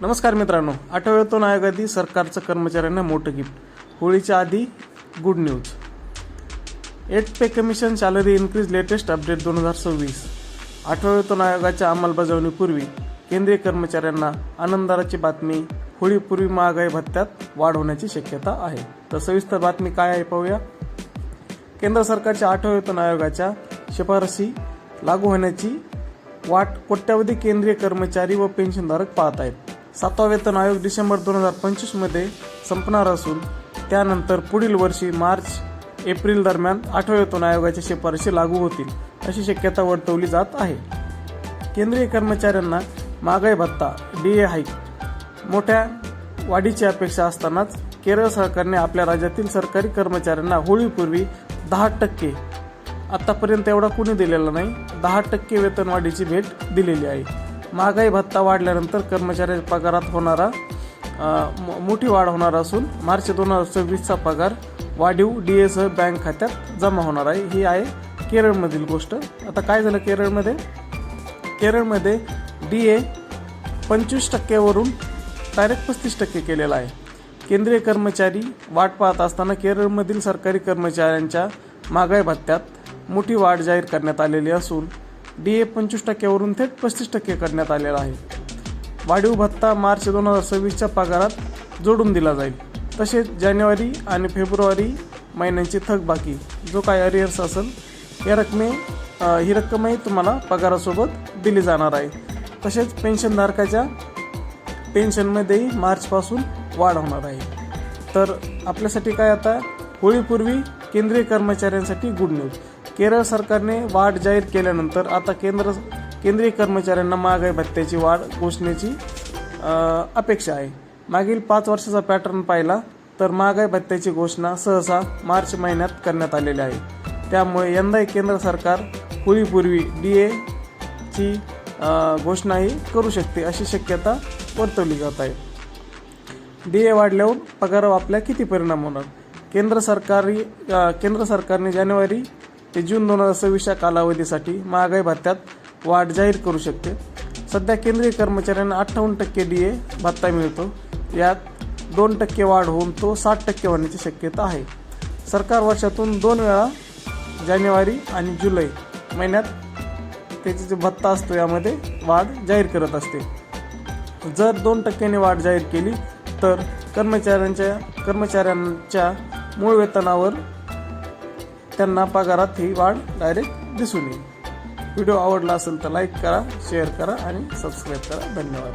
नमस्कार मित्रांनो, आठवड्यातून आयोगादी सरकारचं कर्मचाऱ्यांना मोठं गिफ्ट. होळीच्या आधी गुड न्यूज. 8th पे commission salary increase latest update 2026. आठवड्यातून आयोगाच्या अंमलबजावणीपूर्वी केंद्रीय कर्मचाऱ्यांना आनंदाची बातमी. होळीपूर्वी महागाई भत्त्यात वाढ होण्याची शक्यता आहे. तर सविस्तर बातमी काय आहे पाहूया. केंद्र सरकारच्या आठवड्यातून आयोगाच्या शिफारसी लागू होण्याची वाट कोट्यावधी केंद्रीय कर्मचारी व पेन्शनधारक पाहत आहेत. 7वा वेतन आयोग डिसेंबर 2025 मध्ये संपणार असून त्यानंतर पुढील वर्षी मार्च-एप्रिल दरम्यान 8व्या वेतन आयोगाच्या शिफारसी लागू होतील अशी शक्यता वर्तवली जात आहे. केंद्रीय कर्मचाऱ्यांना महागाई भत्ता डीए हाईक मोठ्या वाढीची अपेक्षा असतानाच केरळ सरकारने आपल्या राज्यातील सरकारी कर्मचाऱ्यांना होळीपूर्वी 10% आतापर्यंत एवढा कुणी दिलेला नाही 10% वेतनवाढीची भेट दिलेली आहे. महागाई भत्ता वाढल्यानंतर कर्मचाऱ्यांच्या पगारात होणारा मोठी वाढ होणार असून मार्च 2026चा पगार वाढीव डीएसह बँक खात्यात जमा होणार आहे. ही आहे केरळमधील गोष्ट. आता काय झालं केरळमध्ये डीए 25% वरून डायरेक्ट 35% केलेला आहे. केंद्रीय कर्मचारी वाट पाहत असताना केरळमधील सरकारी कर्मचाऱ्यांच्या महागाई भत्त्यात मोठी वाढ जाहीर करण्यात आलेली असून डीए 25% वरून थेट 35% करण्यात आलेला आहे. वाढीव भत्ता मार्च 2026च्या पगारात जोडून दिला जाईल. तसेच जानेवारी आणि फेब्रुवारी महिन्यांची थकबाकी जो काय अरियर्स असेल ही रक्कमही तुम्हाला पगारासोबत दिली जाणार आहे. तसेच पेन्शनधारकाच्या पेन्शनमध्येही मार्चपासून वाढ होणार आहे. तर आपल्यासाठी काय आता होळीपूर्वी केंद्रीय कर्मचाऱ्यांसाठी गुड न्यूज. केरळ सरकारने वाढ जाहीर केल्यानंतर आता केंद्रीय कर्मचाऱ्यांना महागाई भत्त्याची वाढ घोषणेची अपेक्षा आहे. मागील 5 वर्षाचा पॅटर्न पाहिला तर महागाई भत्त्याची घोषणा सहसा मार्च महिन्यात करण्यात आलेली आहे. त्यामुळे यंदाही केंद्र सरकार होळीपूर्वी डीएची घोषणाही करू शकते अशी शक्यता वर्तवली जात आहे. डीए वाढल्यावर पगारावर आपल्या किती परिणाम होणार. केंद्र सरकारने जानेवारी ते जून 2026 कालावधीसाठी महागाई भत्त्यात वाढ जाहीर करू शकते. सध्या केंद्रीय कर्मचाऱ्यांना 58% डीए भत्ता मिळतो. यात 2% वाढ होऊन तो 60% होण्याची शक्यता आहे. सरकार वर्षातून 2 वेळा जानेवारी आणि जुलै महिन्यात त्याचा जो भत्ता असतो यामध्ये वाढ जाहीर करत असते. जर 2% वाढ जाहीर केली तर कर्मचाऱ्यांच्या मूळ वेतनावर त्यांना पगारात ही वाढ डायरेक्ट दिसून येईल. व्हिडिओ आवडला असेल तर लाईक करा, शेअर करा आणि सबस्क्राईब करा. धन्यवाद.